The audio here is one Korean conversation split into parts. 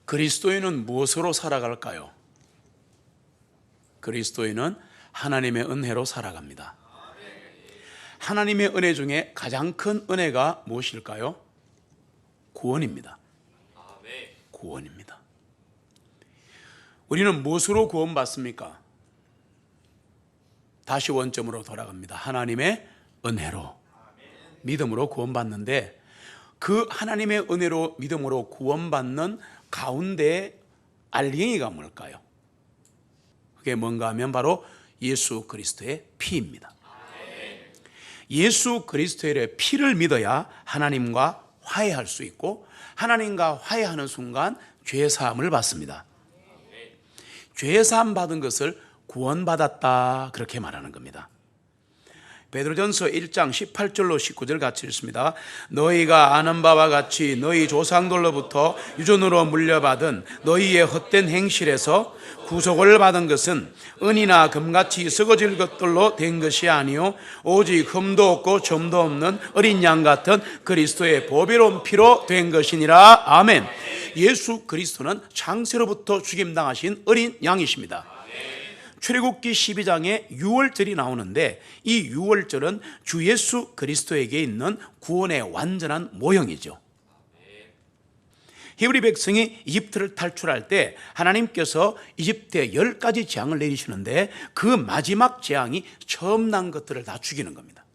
그리스도인은 무엇으로 살아갈까요? 그리스도인은 하나님의 은혜로 살아갑니다. 하나님의 은혜 중에 가장 큰 은혜가 무엇일까요? 구원입니다. 구원입니다. 우리는 무엇으로 구원받습니까? 다시 원점으로 돌아갑니다. 하나님의 은혜로, 믿음으로 구원받는데, 그 하나님의 은혜로 믿음으로 구원받는 가운데 알갱이가 뭘까요? 그게 뭔가 하면 바로 예수 그리스도의 피입니다. 예수 그리스도의 피를 믿어야 하나님과 화해할 수 있고, 하나님과 화해하는 순간 죄사함을 받습니다. 죄사함 받은 것을 구원받았다, 그렇게 말하는 겁니다. 베드로전서 1장 18절로 19절 같이 읽습니다. 너희가 아는 바와 같이 너희 조상들로부터 유전으로 물려받은 너희의 헛된 행실에서 구속을 받은 것은 은이나 금같이 썩어질 것들로 된 것이 아니요 오직 흠도 없고 점도 없는 어린 양 같은 그리스도의 보배로운 피로 된 것이니라. 아멘. 예수 그리스도는 창세로부터 죽임당하신 어린 양이십니다. 출애굽기 12장에 유월절이 나오는데, 이 유월절은 주 예수 그리스도에게 있는 구원의 완전한 모형이죠. 히브리 백성이 이집트를 탈출할 때 하나님께서 이집트에 10가지 재앙을 내리시는데, 그 마지막 재앙이 처음 난 것들을 다 죽이는 겁니다.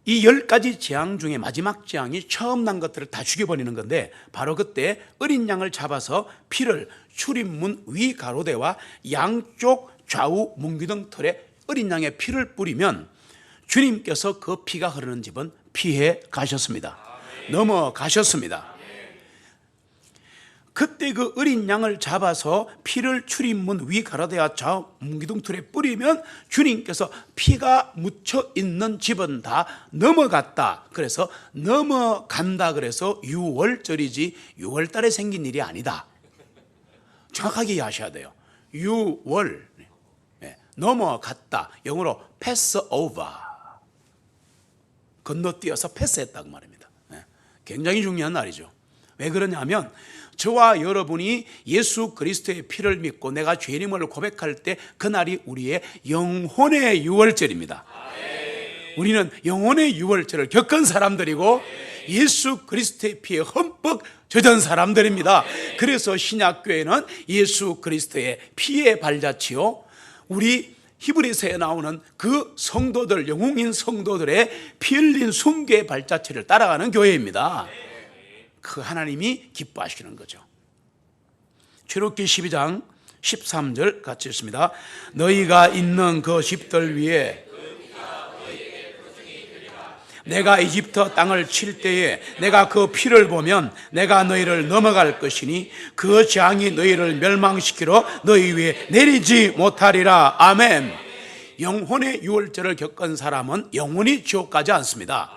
이 10가지 재앙 중에 마지막 재앙이 처음 난 것들을 다 죽여버리는 건데, 바로 그때 어린 양을 잡아서 피를 출입문 위 가로대와 양쪽 좌우 문기둥 털에 어린 양의 피를 뿌리면 주님께서 그 피가 흐르는 집은 피해 가셨습니다. 넘어가셨습니다. 그때 그 어린 양을 잡아서 피를 출입문 위 가로대와 좌우 문기둥 털에 뿌리면 주님께서 피가 묻혀 있는 집은 다 넘어갔다. 그래서 넘어간다, 그래서 유월절이지 6월달에 생긴 일이 아니다. 정확하게 이해하셔야 돼요. 유월, 넘어갔다. 영어로 pass over, 건너뛰어서 패스했다고 말입니다. 굉장히 중요한 날이죠. 왜 그러냐면, 저와 여러분이 예수 그리스도의 피를 믿고 내가 죄인임을 고백할 때 그날이 우리의 영혼의 유월절입니다. 우리는 영혼의 유월절을 겪은 사람들이고 예수 그리스도의 피에 흠뻑 젖은 사람들입니다. 그래서 신약교회는 예수 그리스도의 피의 발자취요, 우리 히브리서에 나오는 그 성도들, 영웅인 성도들의 피 흘린 순교의 발자취를 따라가는 교회입니다. 그 하나님이 기뻐하시는 거죠. 출애굽기 12장 13절 같이 읽습니다. 너희가 있는 그 집들 위에 내가 이집트 땅을 칠 때에 내가 그 피를 보면 내가 너희를 넘어갈 것이니 그 재앙이 너희를 멸망시키러 너희 위에 내리지 못하리라. 아멘. 영혼의 유월절을 겪은 사람은 영원히 지옥 가지 않습니다.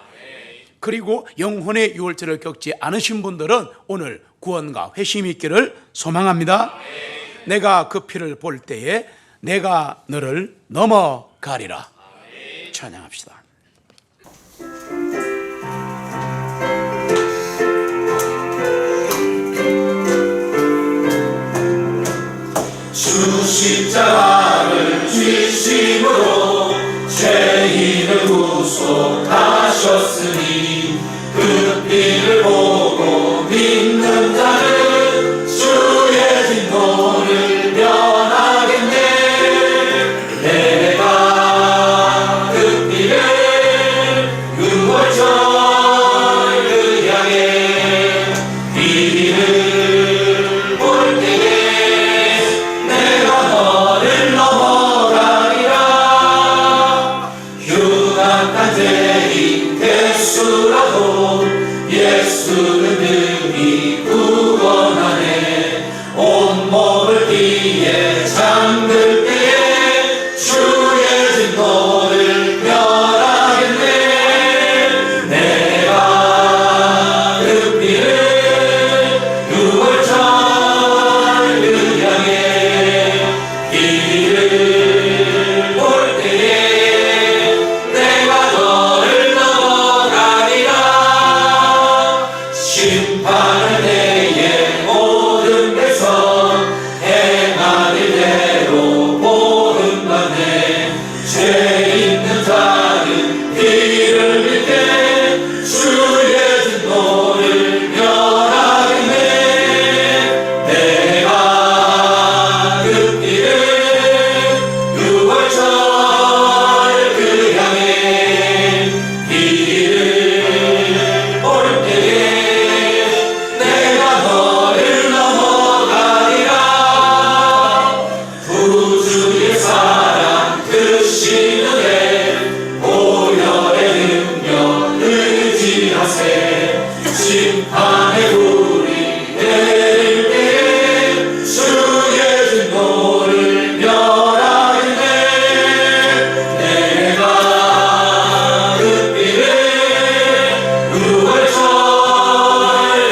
그리고 영혼의 유월절을 겪지 않으신 분들은 오늘 구원과 회심이 있기를 소망합니다. 내가 그 피를 볼 때에 내가 너를 넘어가리라. 찬양합시다. 주 십자가를 지심으로 죄인을 구속하셨으니 그 피를 보고 믿는 자는 주의 진노를 면하겠네. 내가 그 피를 유월절을 향해 피를 볼 때에 내가 너를 넘어가리라. 흉악한 죄인 대수라도 예수는 능히 구원하네. 온몸을 피에 잠들 때에 주의 진노를 면하겠네. 내가 그 피를 유월절을 향해 피를 볼 때에 내가 너를 넘어가리라. 심판을 하세 심판의 불이 내릴 때 주의 진노를 멸하겠네. 내가 그 길에 유월절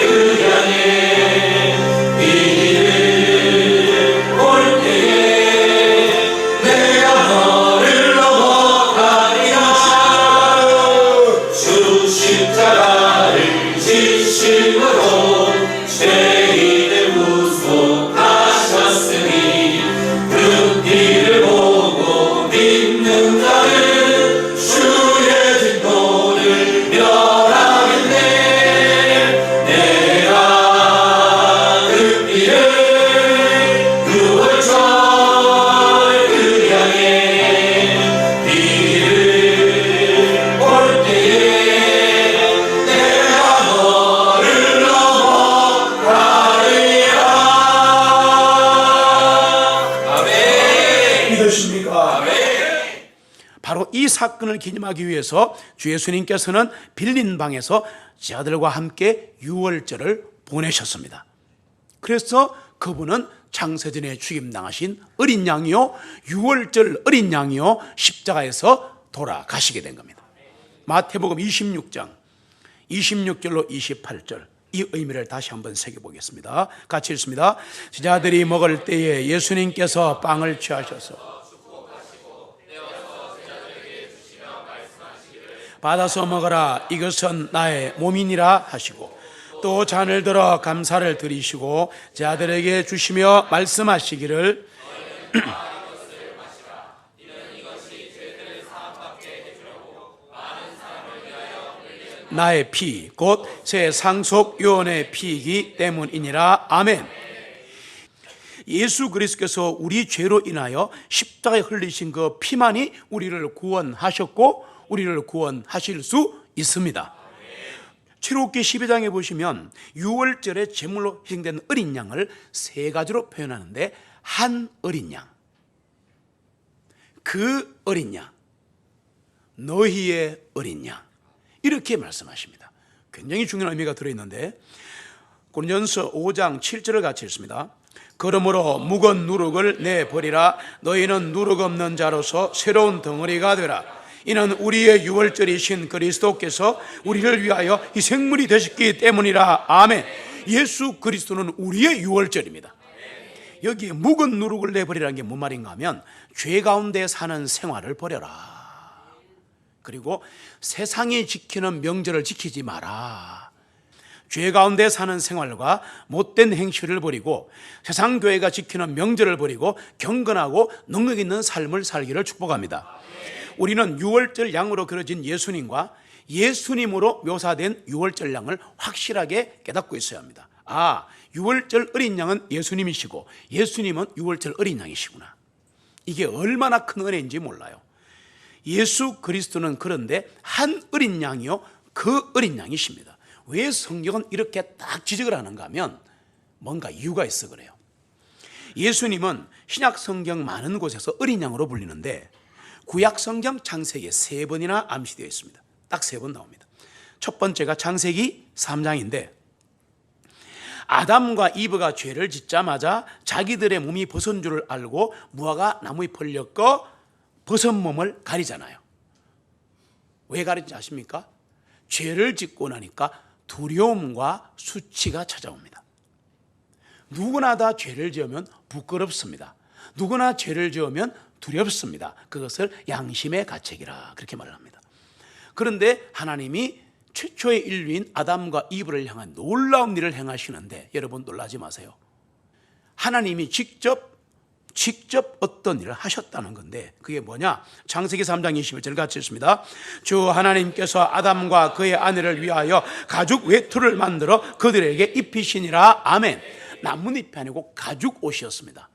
그 향해 이 길을 볼 때에 내가 너를 넘어가리라. 주 십자가를 지심으로 죄인을 구속하셨으니 그 길을 보고 믿는 자는 주의 진노를 멸하겠네. 내가 그 길에 유월절 그 향해 이 길을 볼 때에 내가 너를 넘어가리라. 아멘. 믿으십니까? 아멘. 바로 이 사건을 기념하기 위해서 주 예수님께서는 빌린 방에서 제자들과 함께 유월절을 보내셨습니다. 그래서 그분은 창세전에 죽임당하신 어린 양이요, 유월절 어린 양이요, 십자가에서 돌아가시게 된 겁니다. 마태복음 26장 26절로 28절, 이 의미를 다시 한번 새겨보겠습니다. 같이 읽습니다. 제자들이 먹을 때에 예수님께서 빵을 취하셔서 받아서 먹어라, 이것은 나의 몸이니라 하시고, 또 잔을 들어 감사를 드리시고 제자들에게 주시며 말씀하시기를 나의 피, 곧 새 상속 요원의 피이기 때문이니라. 아멘. 예수 그리스도께서 우리 죄로 인하여 십자가에 흘리신 그 피만이 우리를 구원하셨고 우리를 구원하실 수 있습니다. 출애굽기 12장에 보시면 유월절에 제물로 희생된 어린 양을 세 가지로 표현하는데, 한 어린 양, 그 어린 양, 너희의 어린 양, 이렇게 말씀하십니다. 굉장히 중요한 의미가 들어있는데, 고린도전서 5장 7절을 같이 읽습니다. 그러므로 묵은 누룩을 내버리라. 너희는 누룩 없는 자로서 새로운 덩어리가 되라. 이는 우리의 유월절이신 그리스도께서 우리를 위하여 희생물이 되셨기 때문이라. 아멘. 예수 그리스도는 우리의 유월절입니다. 여기 묵은 누룩을 내버리라는 게 뭔 말인가 하면, 죄 가운데 사는 생활을 버려라. 그리고 세상이 지키는 명절을 지키지 마라. 죄 가운데 사는 생활과 못된 행실을 버리고 세상 교회가 지키는 명절을 버리고 경건하고 능력 있는 삶을 살기를 축복합니다. 우리는 유월절 양으로 그려진 예수님과 예수님으로 묘사된 유월절 양을 확실하게 깨닫고 있어야 합니다. 아, 유월절 어린 양은 예수님이시고 예수님은 유월절 어린 양이시구나. 이게 얼마나 큰 은혜인지 몰라요. 예수 그리스도는 그런데 한 어린 양이요, 그 어린 양이십니다. 왜 성경은 이렇게 딱 지적을 하는가 하면 뭔가 이유가 있어 그래요. 예수님은 신약 성경 많은 곳에서 어린 양으로 불리는데 구약 성경 창세기에 3번이나 암시되어 있습니다. 딱 3번 나옵니다. 첫 번째가 창세기 3장인데, 아담과 이브가 죄를 짓자마자 자기들의 몸이 벗은 줄을 알고 무화과 나무에 벌렸고 벗은 몸을 가리잖아요. 왜 가리지 아십니까? 죄를 짓고 나니까 두려움과 수치가 찾아옵니다. 누구나 다 죄를 지으면 부끄럽습니다. 누구나 죄를 지으면 두렵습니다. 그것을 양심의 가책이라 그렇게 말을 합니다. 그런데 하나님이 최초의 인류인 아담과 이브를 향한 놀라운 일을 행하시는데, 여러분 놀라지 마세요. 하나님이 직접 어떤 일을 하셨다는 건데, 그게 뭐냐? 창세기 3장 21절 같이 읽습니다. 주 하나님께서 아담과 그의 아내를 위하여 가죽 외투를 만들어 그들에게 입히시니라. 아멘. 나뭇잎이 아니고 가죽 옷이었습니다.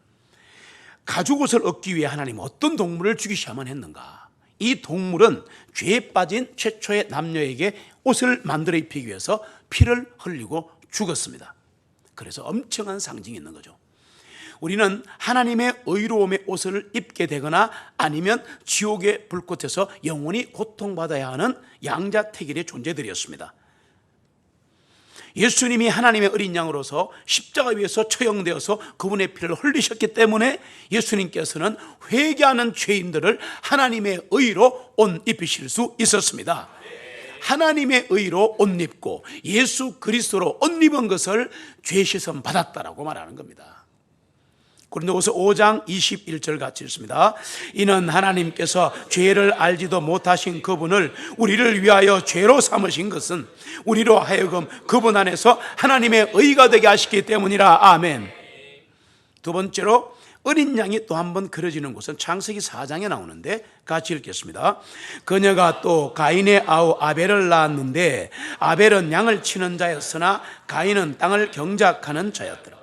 가죽 옷을 얻기 위해 하나님 어떤 동물을 죽이셔야만 했는가? 이 동물은 죄에 빠진 최초의 남녀에게 옷을 만들어 입히기 위해서 피를 흘리고 죽었습니다. 그래서 엄청난 상징이 있는 거죠. 우리는 하나님의 의로움의 옷을 입게 되거나 아니면 지옥의 불꽃에서 영원히 고통받아야 하는 양자택일의 존재들이었습니다. 예수님이 하나님의 어린 양으로서 십자가 위에서 처형되어서 그분의 피를 흘리셨기 때문에 예수님께서는 회개하는 죄인들을 하나님의 의로 옷 입히실 수 있었습니다. 하나님의 의로 옷 입고 예수 그리스도로 옷 입은 것을 죄 씻음 받았다라고 말하는 겁니다. 고린도후서 5장 21절 같이 읽습니다. 이는 하나님께서 죄를 알지도 못하신 그분을 우리를 위하여 죄로 삼으신 것은 우리로 하여금 그분 안에서 하나님의 의가 되게 하시기 때문이라. 아멘. 두 번째로 어린 양이 또 한 번 그려지는 곳은 창세기 4장에 나오는데 같이 읽겠습니다. 그녀가 또 가인의 아우 아벨을 낳았는데 아벨은 양을 치는 자였으나 가인은 땅을 경작하는 자였더라.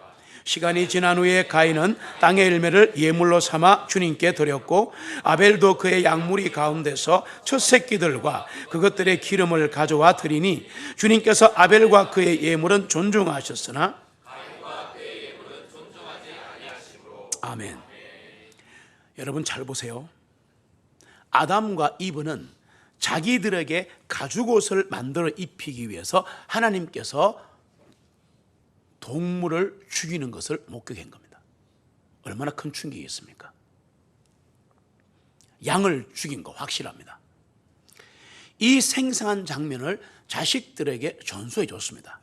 시간이 지난 후에 가인은 땅의 열매를 예물로 삼아 주님께 드렸고 아벨도 그의 양무리 가운데서 첫 새끼들과 그것들의 기름을 가져와 드리니 주님께서 아벨과 그의 예물은 존중하셨으나 아멘. 여러분 잘 보세요. 아담과 이브는 자기들에게 가죽옷을 만들어 입히기 위해서 하나님께서 동물을 죽이는 것을 목격한 겁니다. 얼마나 큰 충격이었습니까? 양을 죽인 거 확실합니다. 이 생생한 장면을 자식들에게 전수해 줬습니다.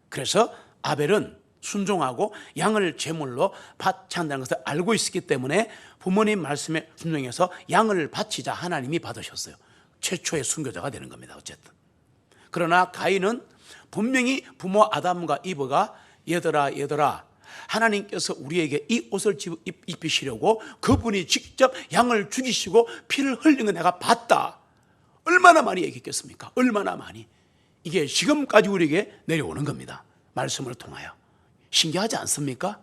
그래서 아벨은 순종하고 양을 제물로 바쳐야 한다는 것을 알고 있었기 때문에 부모님 말씀에 순종해서 양을 바치자 하나님이 받으셨어요. 최초의 순교자가 되는 겁니다. 어쨌든. 그러나 가인은 분명히 부모 아담과 이브가 얘들아 하나님께서 우리에게 이 옷을 입히시려고 그분이 직접 양을 죽이시고 피를 흘린 거 내가 봤다. 얼마나 많이 얘기했겠습니까? 얼마나 많이. 이게 지금까지 우리에게 내려오는 겁니다. 말씀을 통하여. 신기하지 않습니까?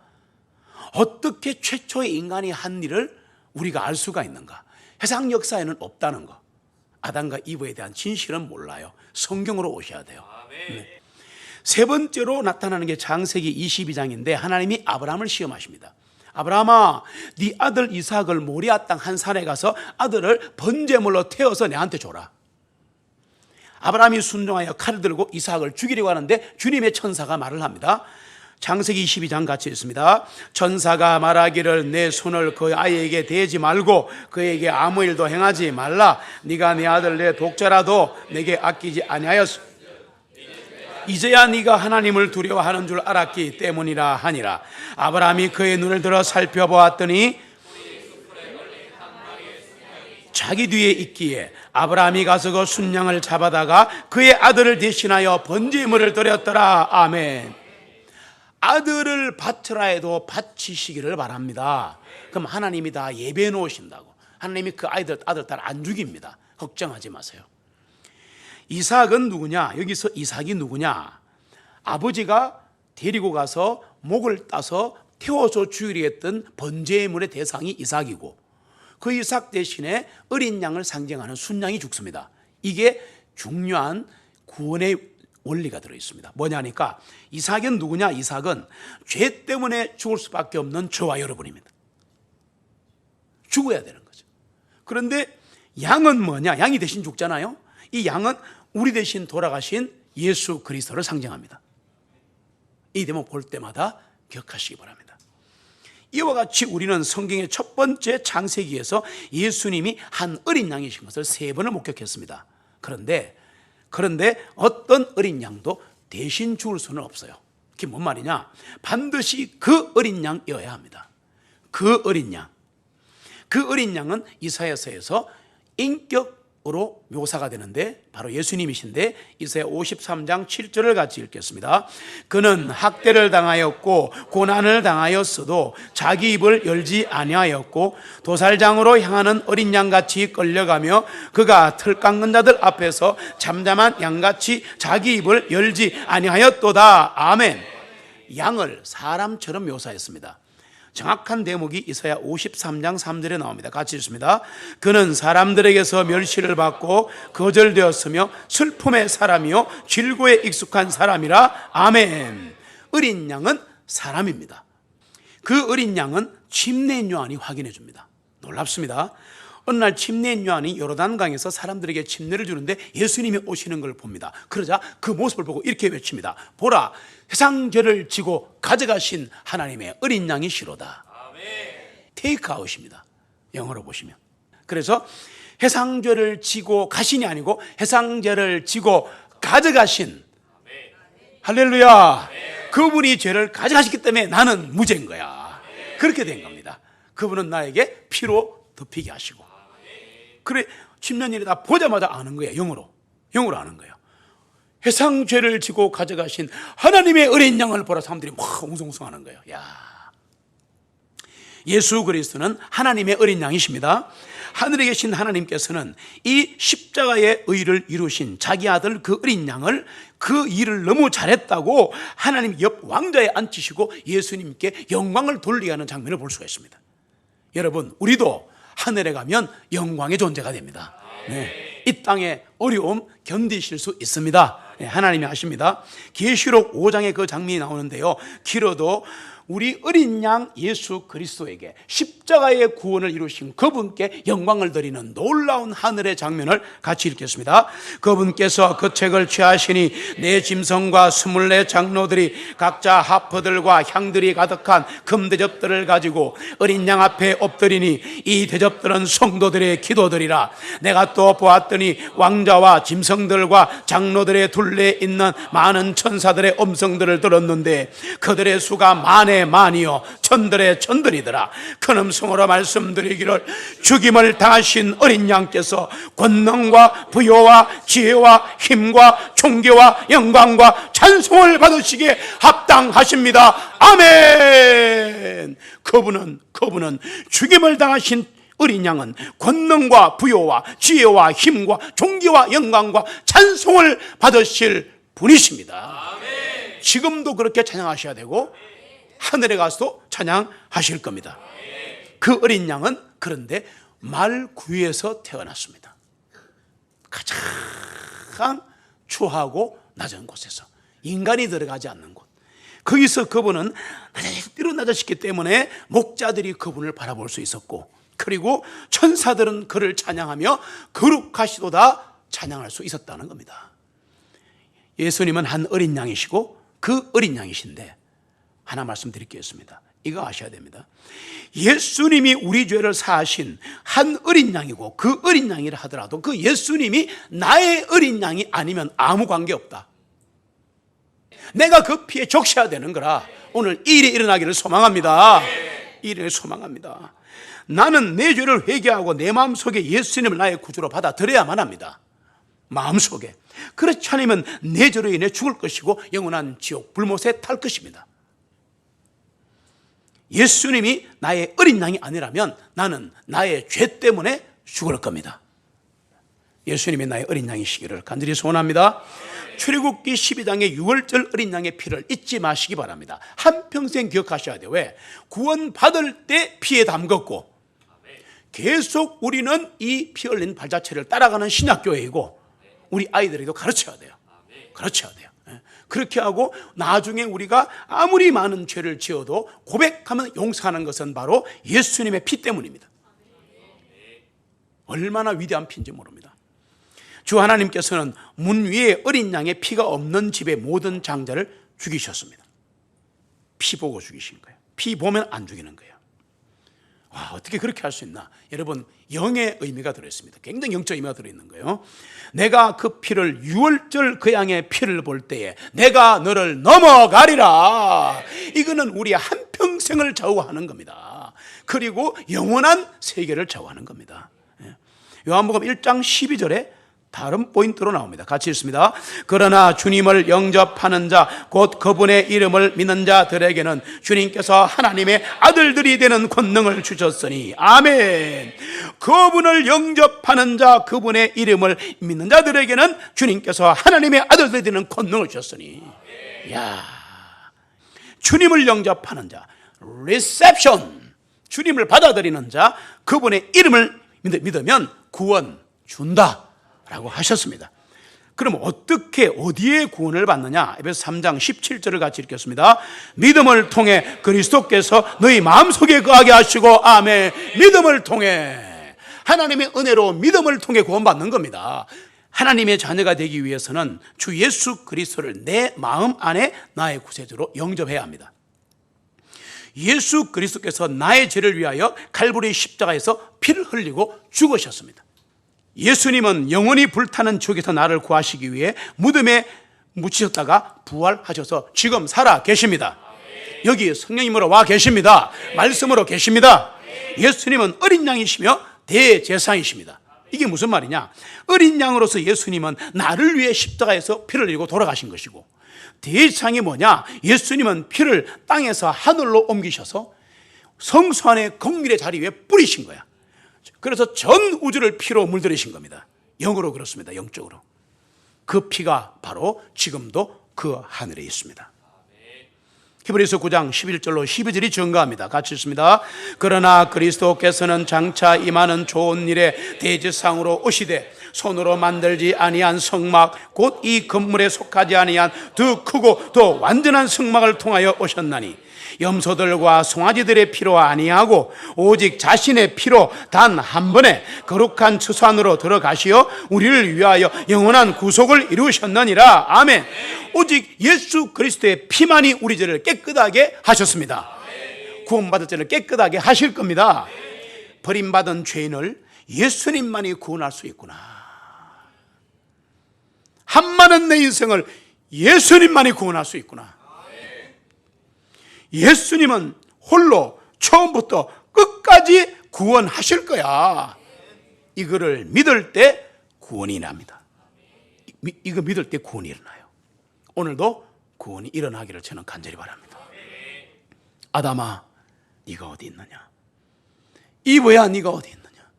어떻게 최초의 인간이 한 일을 우리가 알 수가 있는가? 해상 역사에는 없다는 거. 아담과 이브에 대한 진실은 몰라요. 성경으로 오셔야 돼요. 네. 세 번째로 나타나는 게 창세기 22장인데 하나님이 아브라함을 시험하십니다. 아브라함아, 네 아들 이삭을 모리아 땅 한 산에 가서 아들을 번제물로 태워서 내한테 줘라. 아브라함이 순종하여 칼을 들고 이삭을 죽이려고 하는데 주님의 천사가 말을 합니다. 창세기 22장 같이 있습니다. 천사가 말하기를 내 손을 그 아이에게 대지 말고 그에게 아무 일도 행하지 말라. 네가 내 아들 내 독자라도 내게 아끼지 아니하였소. 이제야 네가 하나님을 두려워하는 줄 알았기 때문이라 하니라. 아브라함이 그의 눈을 들어 살펴보았더니 자기 뒤에 있기에 아브라함이 가서 그 순양을 잡아다가 그의 아들을 대신하여 번제물을 드렸더라. 아멘. 아들을 바쳐라 해도 바치시기를 바랍니다. 그럼 하나님이 다 예배해 놓으신다고. 하나님이 그 아들 딸 안 죽입니다. 걱정하지 마세요. 이삭은 누구냐? 여기서 이삭이 누구냐? 아버지가 데리고 가서 목을 따서 태워서 죽이려 했던 번제물의 대상이 이삭이고 그 이삭 대신에 어린 양을 상징하는 순양이 죽습니다. 이게 중요한 구원의 원리가 들어있습니다. 뭐냐니까 이삭은 누구냐? 이삭은 죄 때문에 죽을 수밖에 없는 저와 여러분입니다. 죽어야 되는 거죠. 그런데 양은 뭐냐? 양이 대신 죽잖아요. 이 양은 우리 대신 돌아가신 예수 그리스도를 상징합니다. 이 대목 볼 때마다 기억하시기 바랍니다. 이와 같이 우리는 성경의 첫 번째 창세기에서 예수님이 한 어린 양이신 것을 3번을 목격했습니다. 그런데 어떤 어린 양도 대신 죽을 수는 없어요. 그게 뭔 말이냐? 반드시 그 어린 양이어야 합니다. 그 어린 양. 그 어린 양은 이사야서에서 인격으로 묘사가 되는데 바로 예수님이신데 이사야 53장 7절을 같이 읽겠습니다. 그는 학대를 당하였고 고난을 당하였어도 자기 입을 열지 아니하였고 도살장으로 향하는 어린 양같이 끌려가며 그가 틀 깎는 자들 앞에서 잠잠한 양같이 자기 입을 열지 아니하였도다. 아멘. 양을 사람처럼 묘사했습니다. 정확한 대목이 이사야 53장 3절에 나옵니다. 같이 읽습니다. 그는 사람들에게서 멸시를 받고 거절되었으며 슬픔의 사람이요 질고에 익숙한 사람이라. 아멘. 어린 양은 사람입니다. 그 어린 양은 침례 요한이 확인해 줍니다. 놀랍습니다. 어느 날 침례인 요한이 요르단강에서 사람들에게 침례를 주는데 예수님이 오시는 걸 봅니다. 그러자 그 모습을 보고 이렇게 외칩니다. 보라, 세상 죄를 지고 가져가신 하나님의 어린 양이시로다. 테이크아웃입니다, 영어로 보시면. 그래서 해상죄를 지고 가신이 아니고 해상죄를 지고 가져가신, 할렐루야, 그분이 죄를 가져가셨기 때문에 나는 무죄인 거야. 그렇게 된 겁니다. 그분은 나에게 피로 덮이게 하시고. 그래, 10년일이 다 보자마자 아는 거예요. 영어로 아는 거예요. 해상죄를 지고 가져가신 하나님의 어린 양을 보라. 사람들이 막 웅성웅성하는 거예요. 야, 예수 그리스도는 하나님의 어린 양이십니다. 하늘에 계신 하나님께서는 이 십자가의 의를 이루신 자기 아들 그 어린 양을, 그 일을 너무 잘했다고 하나님 옆 왕좌에 앉히시고 예수님께 영광을 돌리게 하는 장면을 볼 수가 있습니다. 여러분, 우리도 하늘에 가면 영광의 존재가 됩니다. 네, 이 땅의 어려움 견디실 수 있습니다. 네, 하나님이 하십니다. 계시록 5장에 그 장면이 나오는데요, 길어도 우리 어린 양 예수 그리스도에게 십자가의 구원을 이루신 그분께 영광을 드리는 놀라운 하늘의 장면을 같이 읽겠습니다. 그분께서 그 책을 취하시니 내 짐승과 24 장로들이 각자 하퍼들과 향들이 가득한 금대접들을 가지고 어린 양 앞에 엎드리니 이 대접들은 성도들의 기도들이라. 내가 또 보았더니 왕자와 짐승들과 장로들의 둘레에 있는 많은 천사들의 음성들을 들었는데 그들의 수가 만이요 천들의 천들이더라. 큰 음성으로 말씀드리기를 죽임을 당하신 어린 양께서 권능과 부요와 지혜와 힘과 존귀와 영광과 찬송을 받으시기에 합당하십니다. 아멘. 그분은 죽임을 당하신 어린 양은 권능과 부요와 지혜와 힘과 존귀와 영광과 찬송을 받으실 분이십니다. 지금도 그렇게 찬양하셔야 되고 하늘에 가서도 찬양하실 겁니다. 그 어린 양은 그런데 말구유에서 태어났습니다. 가장 추하고 낮은 곳에서, 인간이 들어가지 않는 곳. 거기서 그분은 낮아지기로 낮아졌기 때문에 목자들이 그분을 바라볼 수 있었고, 그리고 천사들은 그를 찬양하며 거룩하시도다 찬양할 수 있었다는 겁니다. 예수님은 한 어린 양이시고 그 어린 양이신데 하나 말씀드리겠습니다. 이거 아셔야 됩니다. 예수님이 우리 죄를 사하신 한 어린 양이고 그 어린 양이라 하더라도 그 예수님이 나의 어린 양이 아니면 아무 관계없다. 내가 그 피에 적셔야 되는 거라 오늘 이 일이 일어나기를 소망합니다. 이 일을 소망합니다. 나는 내 죄를 회개하고 내 마음속에 예수님을 나의 구주로 받아들여야만 합니다. 마음속에. 그렇지 않으면 내 죄로 인해 죽을 것이고 영원한 지옥 불못에 탈 것입니다. 예수님이 나의 어린 양이 아니라면 나는 나의 죄 때문에 죽을 겁니다. 예수님이 나의 어린 양이시기를 간절히 소원합니다. 출애굽기 12장의 6월절 어린 양의 피를 잊지 마시기 바랍니다. 한평생 기억하셔야 돼요. 왜? 구원 받을 때 피에 담궜고 계속 우리는 이 피 흘린 발자취를 따라가는 신약교회이고 우리 아이들에게도 가르쳐야 돼요. 가르쳐야 돼요. 그렇게 하고 나중에 우리가 아무리 많은 죄를 지어도 고백하면 용서하는 것은 바로 예수님의 피 때문입니다. 얼마나 위대한 피인지 모릅니다. 주 하나님께서는 문 위에 어린 양의 피가 없는 집의 모든 장자를 죽이셨습니다. 피 보고 죽이신 거예요. 피 보면 안 죽이는 거예요. 와, 어떻게 그렇게 할 수 있나? 여러분, 영의 의미가 들어있습니다. 굉장히 영적 의미가 들어있는 거예요. 내가 그 피를 6월절 그 양의 피를 볼 때에 내가 너를 넘어가리라. 이거는 우리의 한평생을 좌우하는 겁니다. 그리고 영원한 세계를 좌우하는 겁니다. 요한복음 1장 12절에 다른 포인트로 나옵니다. 같이 읽습니다. 그러나 주님을 영접하는 자, 곧 그분의 이름을 믿는 자들에게는 주님께서 하나님의 아들들이 되는 권능을 주셨으니, 아멘. 그분을 영접하는 자, 그분의 이름을 믿는 자들에게는 주님께서 하나님의 아들들이 되는 권능을 주셨으니, 야, 주님을 영접하는 자, reception, 주님을 받아들이는 자, 그분의 이름을 믿으면 구원 준다 라고 하셨습니다. 그럼 어떻게 어디에 구원을 받느냐? 에베소 3장 17절을 같이 읽겠습니다. 믿음을 통해 그리스도께서 너희 마음속에 거하게 하시고, 아멘. 믿음을 통해 하나님의 은혜로 믿음을 통해 구원받는 겁니다. 하나님의 자녀가 되기 위해서는 주 예수 그리스도를 내 마음 안에 나의 구세주로 영접해야 합니다. 예수 그리스도께서 나의 죄를 위하여 갈보리 십자가에서 피를 흘리고 죽으셨습니다. 예수님은 영원히 불타는 지옥에서 나를 구하시기 위해 무덤에 묻히셨다가 부활하셔서 지금 살아 계십니다. 여기 성령님으로 와 계십니다. 말씀으로 계십니다. 예수님은 어린 양이시며 대제사장이십니다. 이게 무슨 말이냐? 어린 양으로서 예수님은 나를 위해 십자가에서 피를 흘리고 돌아가신 것이고, 대제사장이 뭐냐? 예수님은 피를 땅에서 하늘로 옮기셔서 성소 안에 긍휼의 자리 위에 뿌리신 거야. 그래서 전 우주를 피로 물들이신 겁니다. 영으로 그렇습니다. 영적으로. 그 피가 바로 지금도 그 하늘에 있습니다. 히브리서 9장 11절로 12절이 증거합니다. 같이 읽습니다. 그러나 그리스도께서는 장차 임하는 좋은 일에 대제사장으로 오시되 손으로 만들지 아니한 성막 곧 이 건물에 속하지 아니한 더 크고 더 완전한 성막을 통하여 오셨나니 염소들과 송아지들의 피로 아니하고 오직 자신의 피로 단 한 번에 거룩한 처소안으로 들어가시어 우리를 위하여 영원한 구속을 이루셨느니라. 아멘. 오직 예수 그리스도의 피만이 우리 죄를 깨끗하게 하셨습니다. 구원받을 죄를 깨끗하게 하실 겁니다. 버림받은 죄인을 예수님만이 구원할 수 있구나. 한많은 내 인생을 예수님만이 구원할 수 있구나. 예수님은 홀로 처음부터 끝까지 구원하실 거야. 이거를 믿을 때 구원이 납니다. 이거 믿을 때 구원이 일어나요. 오늘도 구원이 일어나기를 저는 간절히 바랍니다. 아담아, 네가 어디 있느냐? 이브야, 네가 어디 있느냐?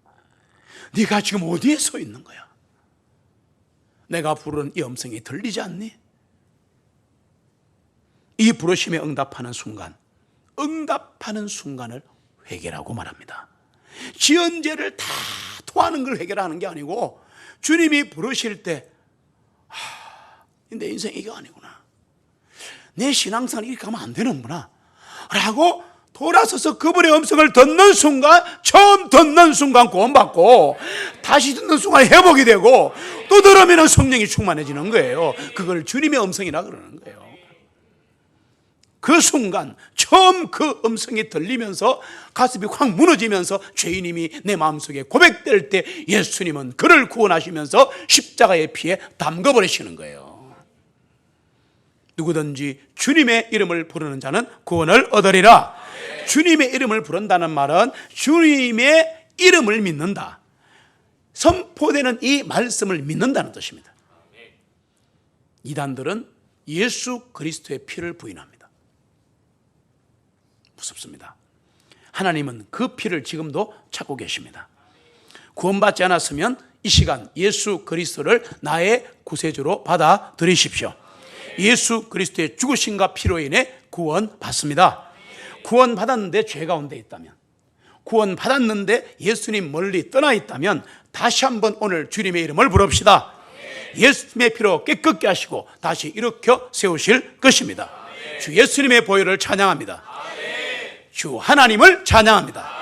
네가 지금 어디에 서 있는 거야? 내가 부르는 이 음성이 들리지 않니? 이 부르심에 응답하는 순간을 회개라고 말합니다. 지은 죄를 다 토하는 걸 회개하는 게 아니고, 주님이 부르실 때 내 인생 이게 아니구나, 내 신앙생활 이렇게 하면 안 되는구나 라고 돌아서서 그분의 음성을 듣는 순간, 처음 듣는 순간 구원받고, 다시 듣는 순간 회복이 되고, 또 들으면 성령이 충만해지는 거예요. 그걸 주님의 음성이라 그러는 거예요. 그 순간 처음 그 음성이 들리면서 가슴이 확 무너지면서 죄인임이 내 마음속에 고백될 때 예수님은 그를 구원하시면서 십자가의 피에 담궈버리시는 거예요. 누구든지 주님의 이름을 부르는 자는 구원을 얻으리라. 주님의 이름을 부른다는 말은 주님의 이름을 믿는다, 선포되는 이 말씀을 믿는다는 뜻입니다. 이단들은 예수 그리스도의 피를 부인합니다. 무섭습니다. 하나님은 그 피를 지금도 찾고 계십니다. 구원받지 않았으면 이 시간 예수 그리스도를 나의 구세주로 받아들이십시오. 예수 그리스도의 죽으심과 피로 인해 구원받습니다. 구원받았는데 죄 가운데 있다면, 구원받았는데 예수님 멀리 떠나 있다면 다시 한번 오늘 주님의 이름을 부릅시다. 예수님의 피로 깨끗게 하시고 다시 일으켜 세우실 것입니다. 주 예수님의 보혈을 찬양합니다. 주 하나님을 찬양합니다.